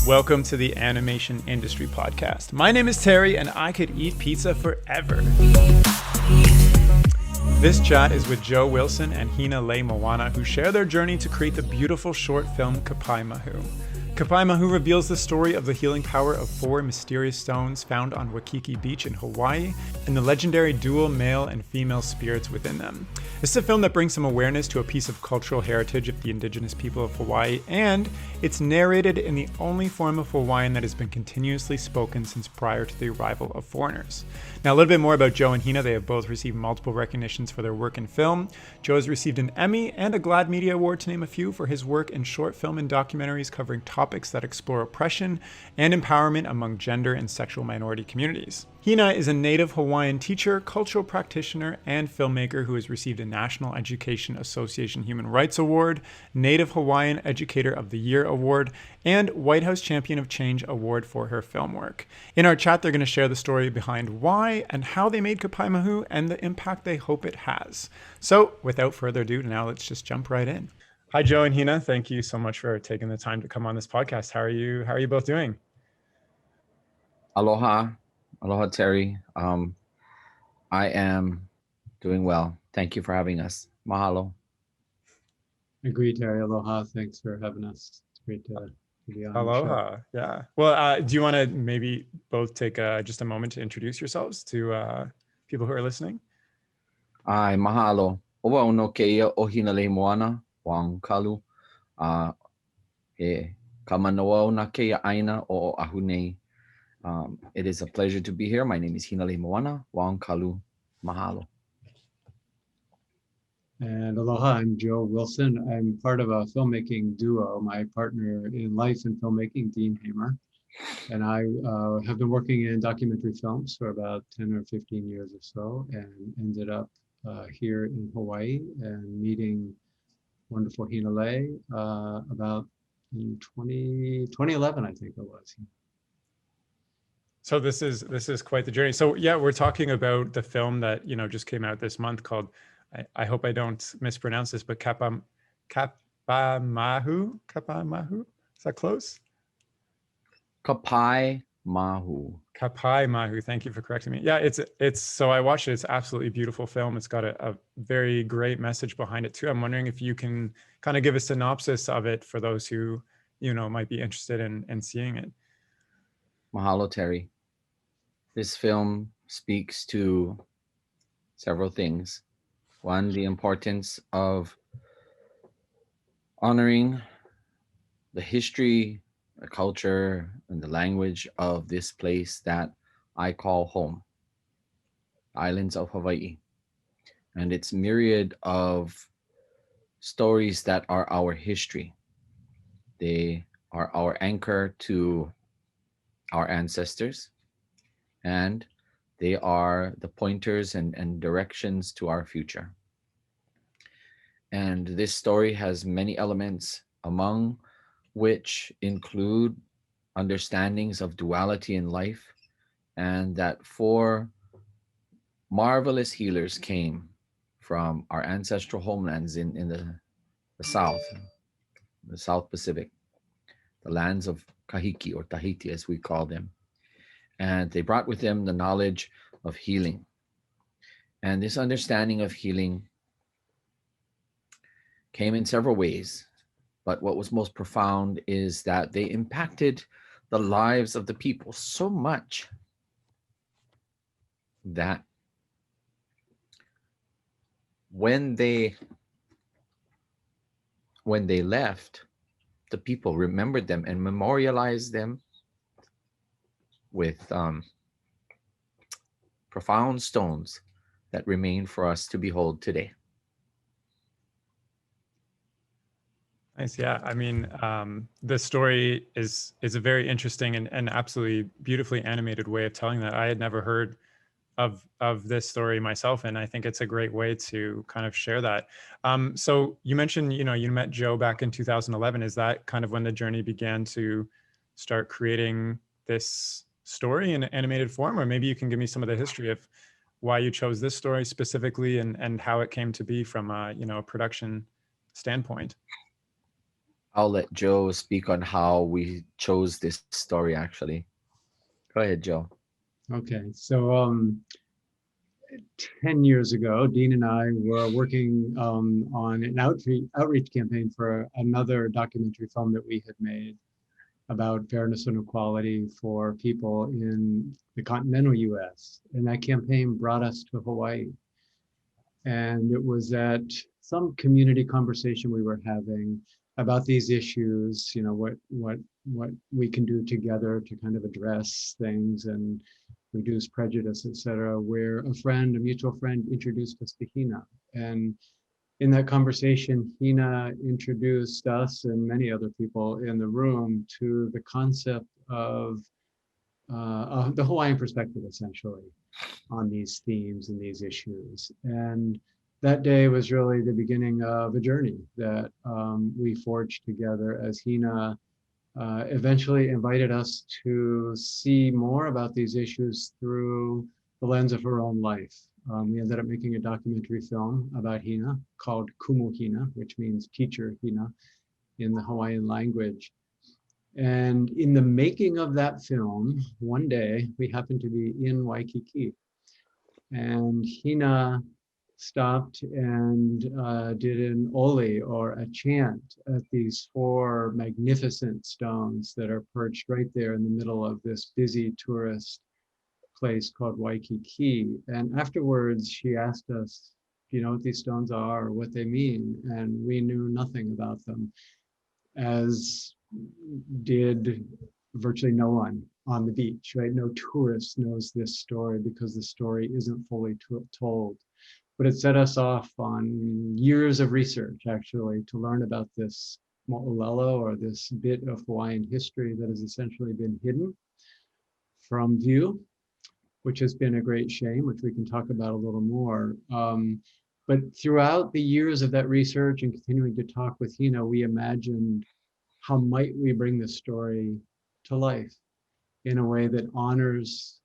Welcome to the Animation Industry Podcast. My name is Terry, and I could eat pizza forever. This chat is with Joe Wilson and Hinaleimoana, who share their journey to create the beautiful short film Kapaemahu. Kapaemahu reveals the story of the healing power of 4 mysterious stones found on Waikiki Beach in Hawaii and the legendary dual male and female spirits within them. This is a film that brings some awareness to a piece of cultural heritage of the indigenous people of Hawaii, and it's narrated in the only form of Hawaiian that has been continuously spoken since prior to the arrival of foreigners. Now, a little bit more about Joe and Hina. They have both received multiple recognitions for their work in film. Joe has received an Emmy and a GLAAD Media Award, to name a few, for his work in short film and documentaries covering topics that explore oppression and empowerment among gender and sexual minority communities. Hina is a native Hawaiian teacher, cultural practitioner, and filmmaker who has received a National Education Association Human Rights Award, Native Hawaiian Educator of the Year Award, and White House Champion of Change Award for her film work. In our chat, they're going to share the story behind why and how they made Kapaemahu and the impact they hope it has. So, without further ado, now let's just jump right in. Hi, Joe and Hina. Thank you so much for taking the time to come on this podcast. How are you both doing? Aloha. Aloha, Terry. I am doing well. Thank you for having us. Mahalo. Agreed, Terry. Aloha. Thanks for having us. It's great to be on the show. Aloha. Yeah. Well, do you want to maybe both take just a moment to introduce yourselves to people who are listening? Ai, mahalo. Owa ono keia o Hinaleimoana, Wong-Kalu. E kamanoa ona keia aina o ahu nei. It is a pleasure to be here. My name is Hinaleimoana, Wong-Kalu. Mahalo. And aloha, I'm Joe Wilson. I'm part of a filmmaking duo. My partner in life in filmmaking, Dean Hamer, and I have been working in documentary films for about 10 or 15 years or so, and ended up here in Hawaii and meeting wonderful Hinale about in 2011, I think it was. So this is quite the journey. So yeah, we're talking about the film that just came out this month called, I hope I don't mispronounce this, but Kapaemahu. Is that close? Kapaemahu. Kapaemahu. Thank you for correcting me. Yeah, it's so I watched it. It's an absolutely beautiful film. It's got a very great message behind it too. I'm wondering if you can kind of give a synopsis of it for those who might be interested in seeing it. Mahalo, Terry. This film speaks to several things. One, the importance of honoring the history, the culture, and the language of this place that I call home, islands of Hawaii, and its myriad of stories that are our history. They are our anchor to our ancestors, and they are the pointers and directions to our future. And this story has many elements, among which include understandings of duality in life, and that 4 marvelous healers came from our ancestral homelands in the South Pacific, the lands of Kahiki, or Tahiti as we call them. And they brought with them the knowledge of healing. And this understanding of healing came in several ways. But what was most profound is that they impacted the lives of the people so much that when they left, the people remembered them and memorialized them with profound stones that remain for us to behold today. Nice. Yeah. I mean, the story is a very interesting and absolutely beautifully animated way of telling that. I had never heard of this story myself, and I think it's a great way to kind of share that. So you mentioned, you met Joe back in 2011. Is that kind of when the journey began to start creating this story in animated form? Or maybe you can give me some of the history of why you chose this story specifically and how it came to be from a production standpoint. I'll let Joe speak on how we chose this story actually. Go ahead, Joe. Okay, so 10 years ago, Dean and I were working on an outreach campaign for another documentary film that we had made about fairness and equality for people in the continental US. And that campaign brought us to Hawaii. And it was at some community conversation we were having about these issues, what we can do together to kind of address things and reduce prejudice, et cetera, where a mutual friend introduced us to Hina. And in that conversation, Hina introduced us and many other people in the room to the concept of the Hawaiian perspective, essentially, on these themes and these issues. And that day was really the beginning of a journey that we forged together as Hina eventually invited us to see more about these issues through the lens of her own life. We ended up making a documentary film about Hina called Kumu Hina, which means teacher Hina in the Hawaiian language. And in the making of that film, one day we happened to be in Waikiki, and Hina stopped and did an oli, or a chant, at these four magnificent stones that are perched right there in the middle of this busy tourist place called Waikiki. And afterwards, she asked us, do you know what these stones are or what they mean? And we knew nothing about them, as did virtually no one on the beach, right? No tourist knows this story because the story isn't fully told. But it set us off on years of research, actually, to learn about this mo'olelo, or this bit of Hawaiian history that has essentially been hidden from view, which has been a great shame, which we can talk about a little more. But throughout the years of that research and continuing to talk with Hina, we imagined, how might we bring this story to life in a way that honors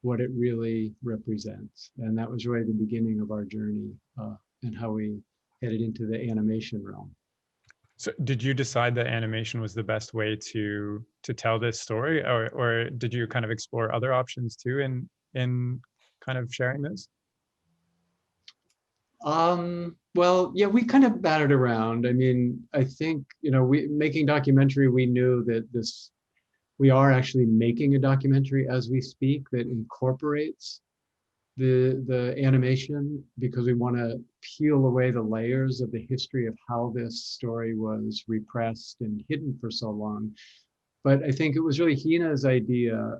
what it really represents? And that was really the beginning of our journey, and how we headed into the animation realm. So did you decide that animation was the best way to tell this story, or did you kind of explore other options too in kind of sharing this? Well, yeah, we kind of batted around. I mean, I think, we making documentary, we knew that we are actually making a documentary as we speak that incorporates the animation, because we want to peel away the layers of the history of how this story was repressed and hidden for so long. But I think it was really Hina's idea,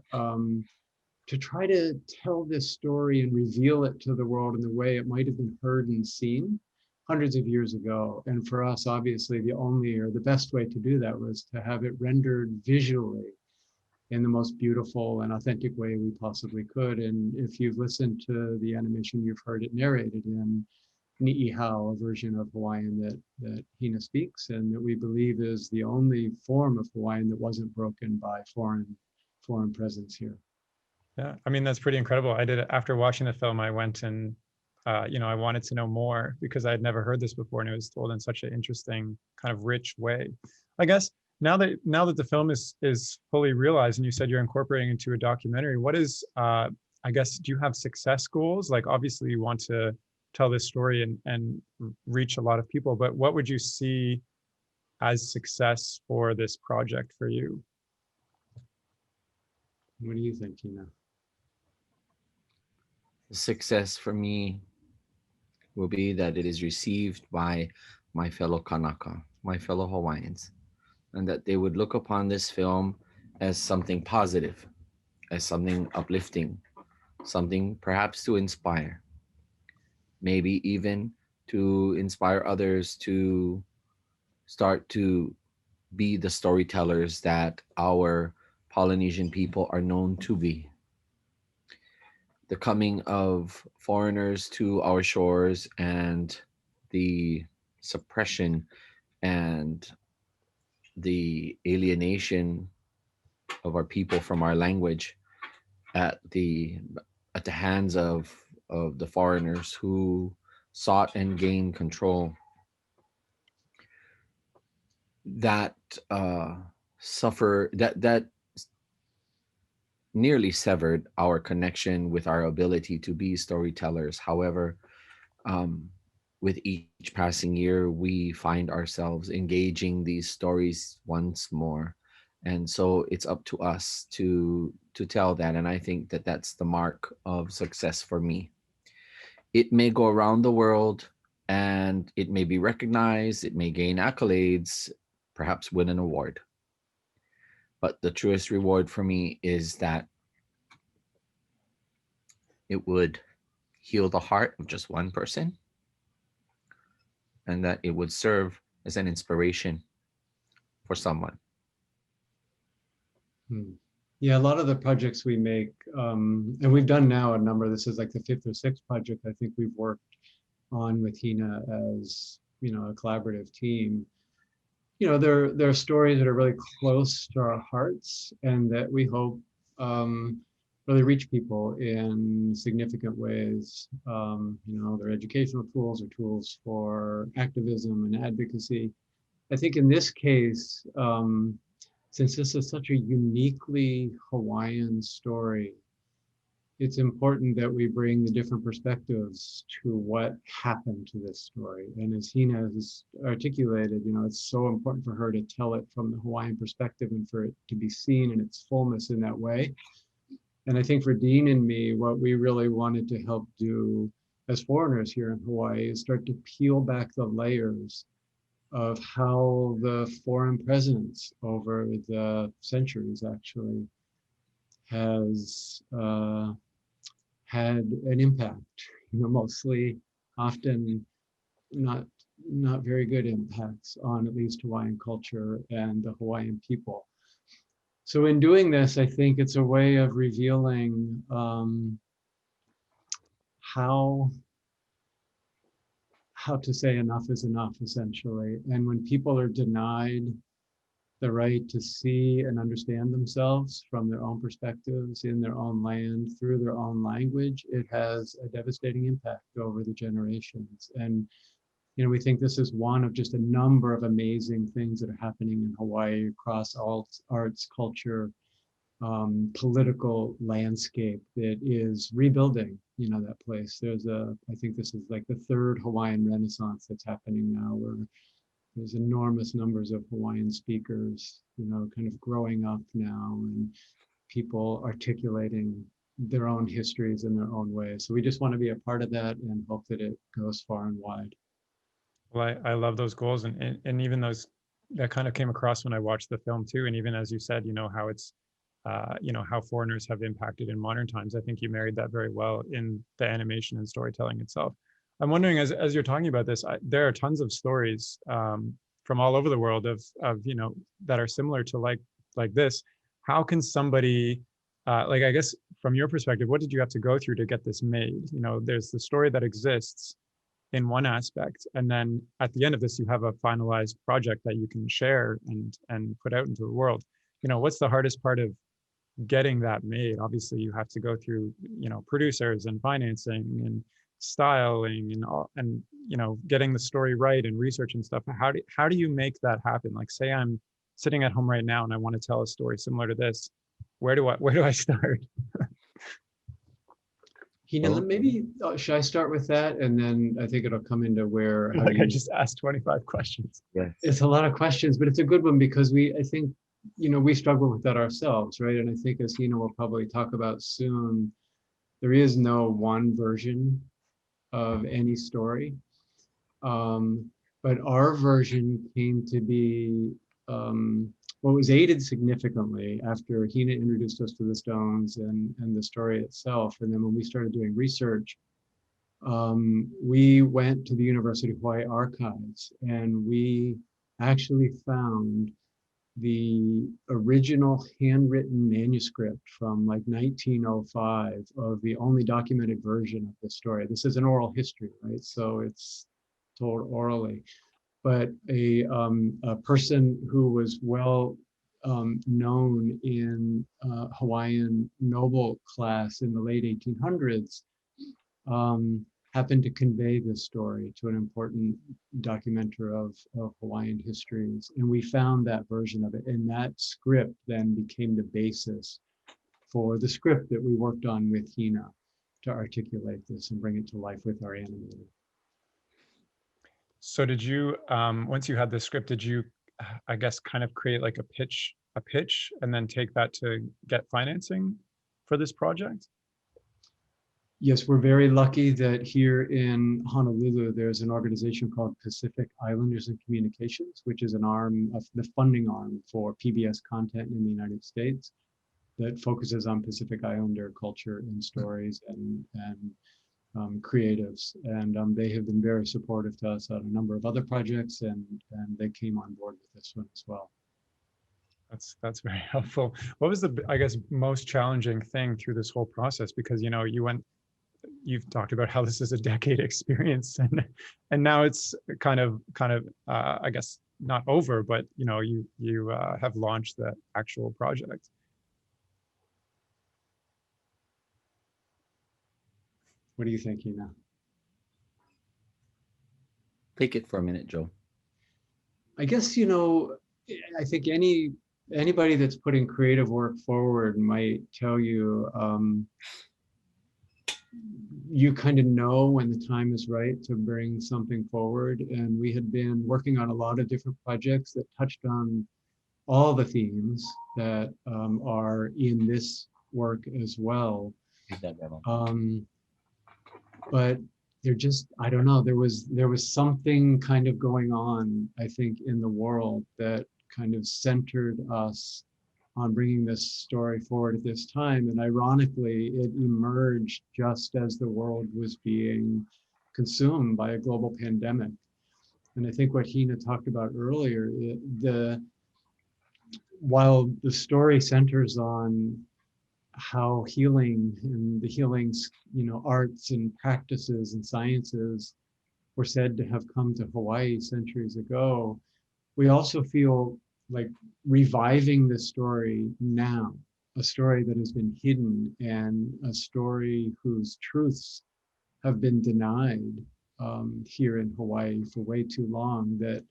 to try to tell this story and reveal it to the world in the way it might have been heard and seen hundreds of years ago. And for us, obviously, the only or the best way to do that was to have it rendered visually in the most beautiful and authentic way we possibly could. And if you've listened to the animation, you've heard it narrated in Ni'ihau, a version of Hawaiian that Hina speaks, and that we believe is the only form of Hawaiian that wasn't broken by foreign presence here. Yeah, I mean, that's pretty incredible. I did, after watching the film, I went and I wanted to know more because I had never heard this before, and it was told in such an interesting, kind of rich way. I guess now that the film is fully realized, and you said you're incorporating into a documentary, what is I guess, do you have success goals? Like, obviously you want to tell this story and reach a lot of people, but what would you see as success for this project for you? What do you think, Hina? Success for me will be that it is received by my fellow Kanaka, my fellow Hawaiians, and that they would look upon this film as something positive, as something uplifting, something perhaps to inspire, maybe even to inspire others to start to be the storytellers that our Polynesian people are known to be. The coming of foreigners to our shores and the suppression and the alienation of our people from our language at the hands of the foreigners who sought and gained control that suffer that nearly severed our connection with our ability to be storytellers. However, um, with each passing year, we find ourselves engaging these stories once more, and so it's up to us to tell that. And I think that that's the mark of success for me. It may go around the world, and it may be recognized, it may gain accolades, perhaps win an award. But the truest reward for me is that it would heal the heart of just one person, and that it would serve as an inspiration for someone. Hmm. Yeah, a lot of the projects we make, and we've done now a number. This is like the fifth or sixth project I think we've worked on with Hina as a collaborative team. There are stories that are really close to our hearts, and that we hope really reach people in significant ways. They're educational tools or tools for activism and advocacy. I think in this case, since this is such a uniquely Hawaiian story, it's important that we bring the different perspectives to what happened to this story. And as Hina has articulated, it's so important for her to tell it from the Hawaiian perspective and for it to be seen in its fullness in that way. And I think for Dean and me, what we really wanted to help do as foreigners here in Hawaii is start to peel back the layers of how the foreign presence over the centuries actually has had an impact, mostly often not not very good impacts on at least Hawaiian culture and the Hawaiian people. So in doing this, I think it's a way of revealing how how to say enough is enough, essentially. And when people are denied the right to see and understand themselves from their own perspectives in their own land through their own language, it has a devastating impact over the generations. And we think this is one of just a number of amazing things that are happening in Hawaii across all arts, culture, political landscape that is rebuilding, that place. I think this is like the third Hawaiian Renaissance that's happening now, where there's enormous numbers of Hawaiian speakers, kind of growing up now, and people articulating their own histories in their own ways. So we just want to be a part of that and hope that it goes far and wide. Well, I love those goals, and even those that kind of came across when I watched the film too. And even as you said, how it's how foreigners have impacted in modern times. I think you married that very well in the animation and storytelling itself. I'm wondering, as you're talking about this, there are tons of stories from all over the world of that are similar to like this. How can somebody I guess from your perspective, what did you have to go through to get this made? There's the story that exists in one aspect, and then at the end of this you have a finalized project that you can share and put out into the world. What's the hardest part of getting that made? Obviously you have to go through producers and financing and styling and all, and getting the story right and research and stuff. How do you make that happen? Like, say I'm sitting at home right now and I want to tell a story similar to this. Where do I start? Hina, Well, maybe should I start with that, and then I think it'll come into where how Like, I you. just asked 25 questions. yes. It's a lot of questions, but it's a good one because I think, we struggle with that ourselves, right? And I think, as Hina will probably talk about soon, there is no one version of any story. Um, but our version came to be, what was aided significantly after Hina introduced us to the Stones and the story itself. And then when we started doing research, we went to the University of Hawaii archives, and we actually found the original handwritten manuscript from like 1905 of the only documented version of the story. This is an oral history, right? So it's told orally. But a person who was well known in Hawaiian noble class in the late 1800s happened to convey this story to an important documenter of Hawaiian histories. And we found that version of it. And that script then became the basis for the script that we worked on with Hina to articulate this and bring it to life with our animator. So did you, once you had the script, did you, I guess, kind of create like a pitch, and then take that to get financing for this project? Yes, we're very lucky that here in Honolulu, there's an organization called Pacific Islanders and Communications, which is an arm of the funding arm for PBS content in the United States that focuses on Pacific Islander culture and stories and creatives. And they have been very supportive to us on a number of other projects, and they came on board with this one as well. That's very helpful. What was the, I guess, most challenging thing through this whole process? Because, you know, you've talked about how this is a decade experience, and now it's kind of I guess not over, but you know, you have launched the actual project. What do you think, Hina? Take it for a minute, Joe. I guess, you know, I think anybody that's putting creative work forward might tell you, you kind of know when the time is right to bring something forward. And we had been working on a lot of different projects that touched on all the themes that are in this work as well. But they're just, I don't know, there was something kind of going on, I think, in the world that kind of centered us on bringing this story forward at this time. And ironically, it emerged just as the world was being consumed by a global pandemic. And I think what Hina talked about earlier, while the story centers on how healing and the healing's, you know, arts and practices and sciences were said to have come to Hawaii centuries ago, we also feel like reviving the story now, a story that has been hidden and a story whose truths have been denied here in Hawaii for way too long, that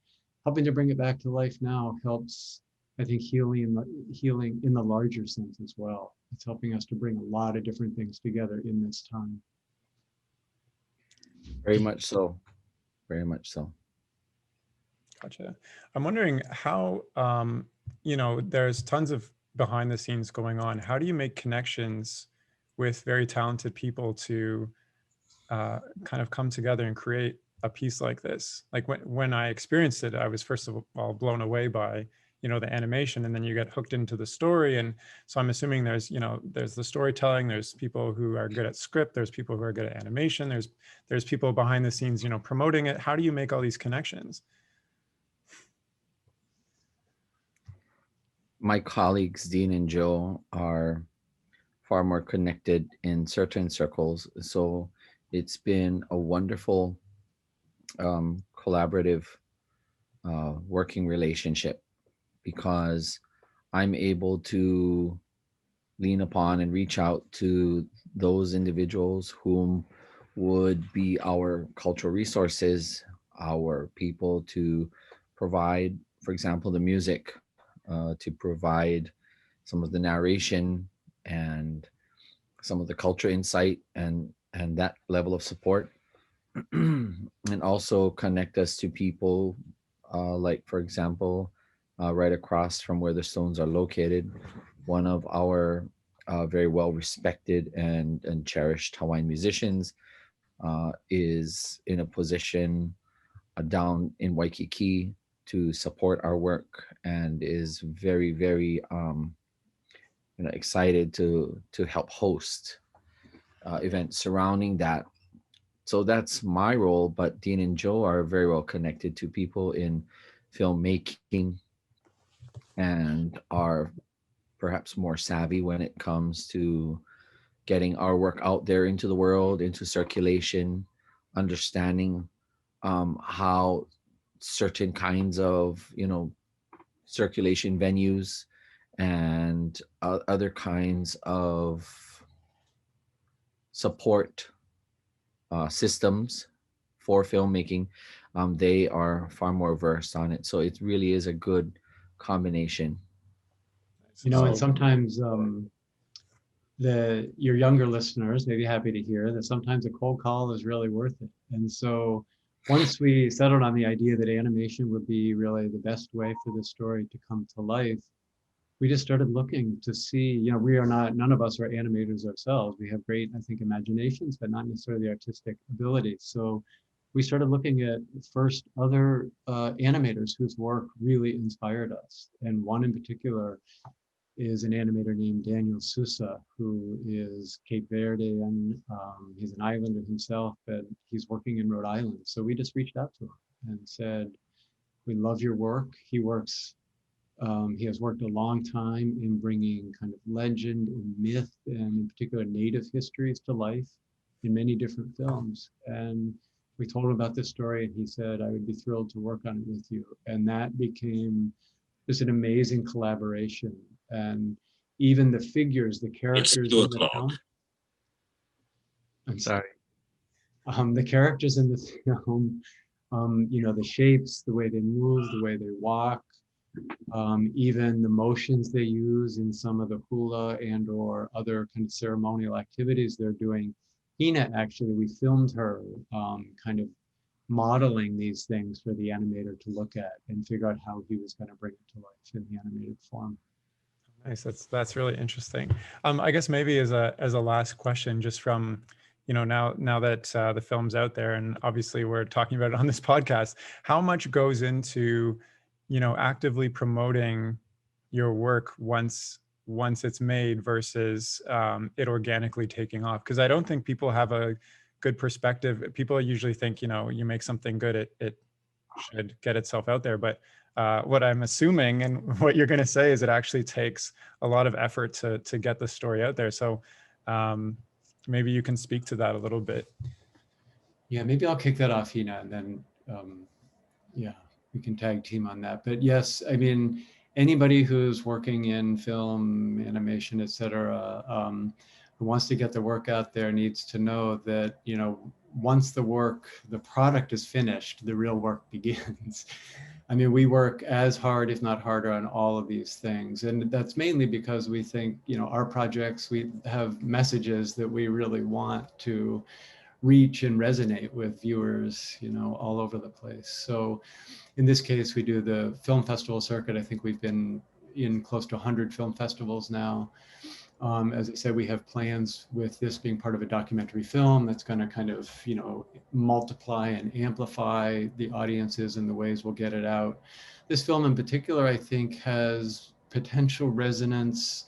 helping to bring it back to life now helps, I think, healing in the larger sense as well. It's helping us to bring a lot of different things together in this time. Very much so. Very much so. Gotcha. I'm wondering how, you know, there's tons of behind the scenes going on. How do you make connections with very talented people to kind of come together and create a piece like this? Like when I experienced it, I was first of all blown away by, you know, the animation, and then you get hooked into the story. And so I'm assuming there's, you know, there's the storytelling, there's people who are good at script, there's people who are good at animation, there's people behind the scenes, you know, promoting it. How do you make all these connections? My colleagues, Dean and Joe, are far more connected in certain circles. So it's been a wonderful collaborative working relationship, because I'm able to lean upon and reach out to those individuals whom would be our cultural resources, our people to provide, for example, the music, to provide some of the narration and some of the culture insight and that level of support, and also connect us to people like, for example, right across from where the stones are located, one of our very well respected and cherished Hawaiian musicians is in a position down in Waikiki to support our work, and is very, very you know, excited to help host events surrounding that. So that's my role. But Dean and Joe are very well connected to people in filmmaking and are perhaps more savvy when it comes to getting our work out there into the world, into circulation, understanding how certain kinds of, you know, circulation venues and other kinds of support systems for filmmaking, they are far more versed on it. So it really is a good combination. And So sometimes the your younger listeners may be happy to hear that sometimes a cold call is really worth it. And so once we settled on the idea that animation would be really the best way for this story to come to life, we just started looking to see, we are not, none of us are animators ourselves. We have great, I think, imaginations, but not necessarily artistic ability. So we started looking at first other animators whose work really inspired us. And one in particular is an animator named Daniel Sousa, who is Cape Verdean. He's an islander himself, but he's working in Rhode Island. So we just reached out to him and said, we love your work. He has worked a long time in bringing kind of legend and myth, and in particular native histories to life in many different films. And we told him about this story, and he said, I would be thrilled to work on it with you. And that became just an amazing collaboration. And even the figures, the characters in the film, I'm sorry, the characters in the film, the shapes, the way they move, the way they walk, even the motions they use in some of the hula and or other kind of ceremonial activities they're doing. Hina, actually, we filmed her kind of modeling these things for the animator to look at and figure out how he was going to bring it to life in the animated form. Nice. That's really interesting. I guess maybe as a last question, just from, now that the film's out there, and obviously we're talking about it on this podcast, how much goes into, actively promoting your work once it's made versus it organically taking off? Because I don't think people have a good perspective. People usually think, you make something good, it should get itself out there, but what I'm assuming and what you're going to say is it actually takes a lot of effort to get the story out there. So maybe you can speak to that a little bit. Yeah, maybe I'll kick that off, Hina, and then yeah, we can tag team on that. But yes, I mean, anybody who's working in film, animation, et cetera, who wants to get their work out there needs to know that, once the product is finished, the real work begins. I mean, we work as hard, if not harder, on all of these things. And that's mainly because we think, our projects, we have messages that we really want to reach and resonate with viewers, all over the place. So in this case, we do the film festival circuit. I think we've been in close to 100 film festivals now. As I said, we have plans with this being part of a documentary film that's going to kind of, multiply and amplify the audiences and the ways we'll get it out. This film in particular, I think, has potential resonance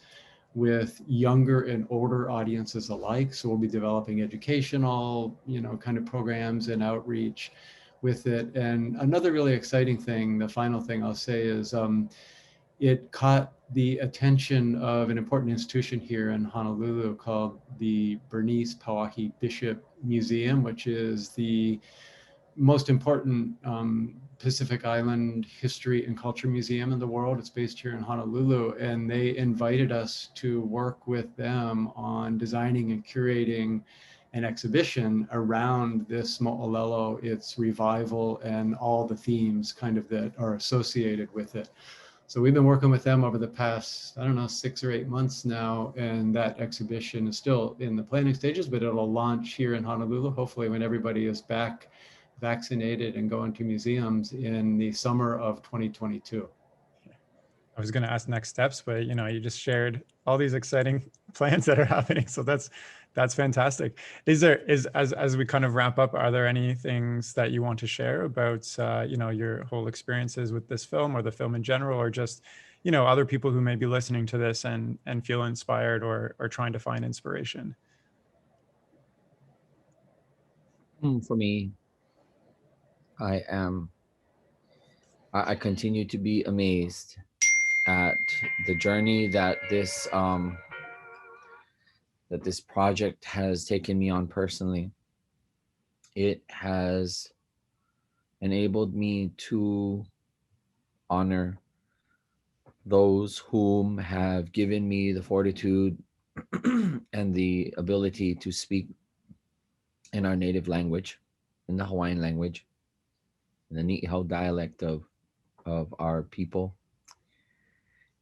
with younger and older audiences alike. So we'll be developing educational, kind of programs and outreach with it. And another really exciting thing, the final thing I'll say is it caught the attention of an important institution here in Honolulu called the Bernice Pauahi Bishop Museum, which is the most important Pacific Island history and culture museum in the world. It's based here in Honolulu, and they invited us to work with them on designing and curating an exhibition around this mo'olelo, its revival, and all the themes kind of that are associated with it. So we've been working with them over the past, 6 or 8 months now, and that exhibition is still in the planning stages, but it'll launch here in Honolulu, hopefully when everybody is back vaccinated and going to museums in the summer of 2022. I was going to ask next steps, but you just shared all these exciting plans that are happening. So that's fantastic. As we kind of wrap up, are there any things that you want to share about your whole experiences with this film or the film in general, or just other people who may be listening to this and feel inspired or trying to find inspiration? For me, I am I continue to be amazed at the journey that this project has taken me on personally. It has enabled me to honor those whom have given me the fortitude and the ability to speak in our native language, in the Hawaiian language, in the Ni'ihau dialect of our people.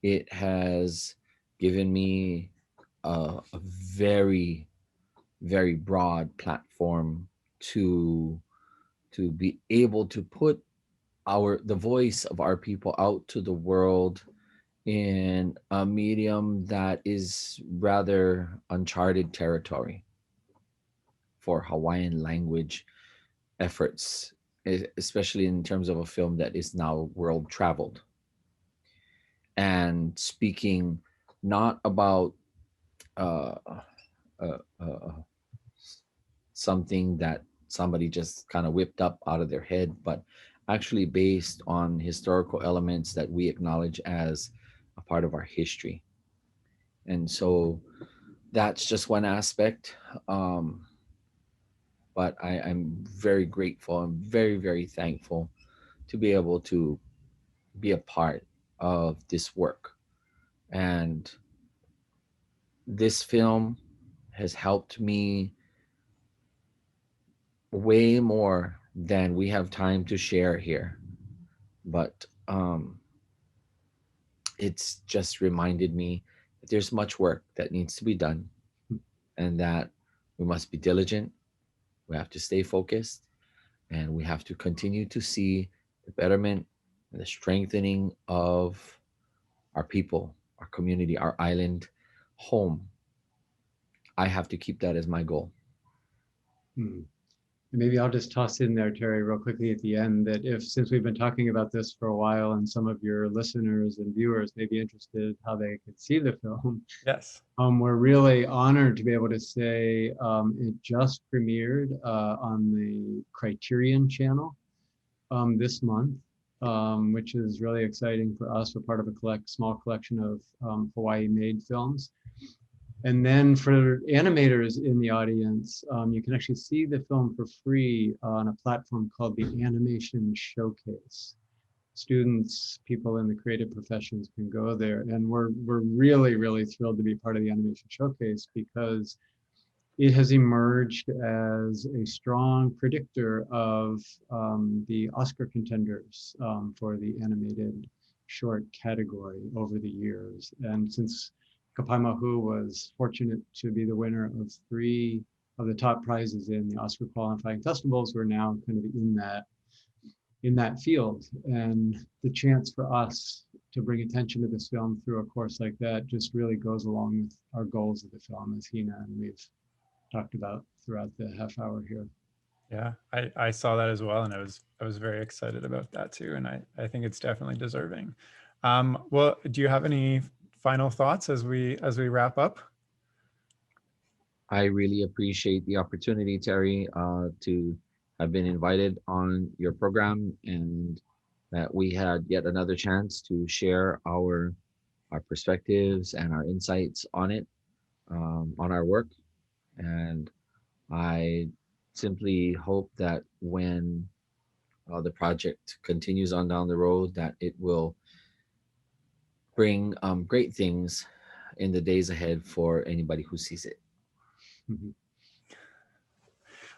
It has given me a very, very broad platform to be able to put the voice of our people out to the world in a medium that is rather uncharted territory for Hawaiian language efforts, especially in terms of a film that is now world traveled and speaking not about uh, uh, uh, something that somebody just kind of whipped up out of their head, but actually based on historical elements that we acknowledge as a part of our history. And so that's just one aspect. Um, but I'm very grateful. I'm very, very thankful to be able to be a part of this work. And this film has helped me way more than we have time to share here. But it's just reminded me that there's much work that needs to be done and that we must be diligent. We have to stay focused and we have to continue to see the betterment and the strengthening of our people, our community, our island home. I have to keep that as my goal. Hmm. Maybe I'll just toss in there, Terry, real quickly at the end, that since we've been talking about this for a while and some of your listeners and viewers may be interested how they could see the film. Yes. We're really honored to be able to say it just premiered on the Criterion channel this month, which is really exciting for us. We're part of a small collection of Hawaii-made films. And then for animators in the audience, you can actually see the film for free on a platform called the Animation Showcase. Students, people in the creative professions can go there. And we're really, really thrilled to be part of the Animation Showcase because it has emerged as a strong predictor of the Oscar contenders for the animated short category over the years. And since Kapaemahu was fortunate to be the winner of 3 of the top prizes in the Oscar qualifying festivals, we're now kind of in that field. And the chance for us to bring attention to this film through a course like that just really goes along with our goals of the film, as Hina and we've talked about throughout the half hour here. Yeah, I saw that as well, and I was very excited about that too, and I think it's definitely deserving. Well, do you have any final thoughts as we wrap up? I really appreciate the opportunity, Terry, to have been invited on your program and that we had yet another chance to share our perspectives and our insights on it, on our work. And I simply hope that when the project continues on down the road, that it will bring great things in the days ahead for anybody who sees it. Mm-hmm.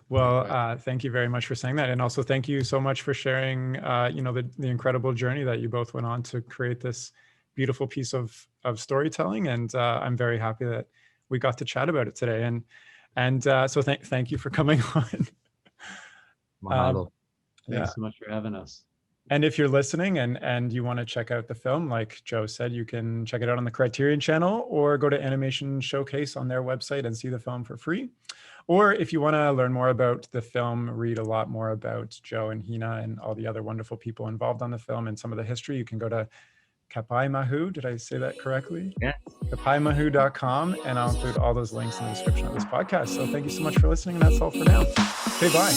Well, thank you very much for saying that. And also thank you so much for sharing, the incredible journey that you both went on to create this beautiful piece of storytelling. And I'm very happy that we got to chat about it today. And so thank you for coming on. Mahalo. Thanks so much for having us. And if you're listening and you want to check out the film, like Joe said, you can check it out on the Criterion channel or go to Animation Showcase on their website and see the film for free. Or if you want to learn more about the film, read a lot more about Joe and Hina and all the other wonderful people involved on the film and some of the history, you can go to Kapaemahu. Did I say that correctly? Yeah. Kapaemahu.com, and I'll include all those links in the description of this podcast. So thank you so much for listening, and that's all for now. Okay, bye.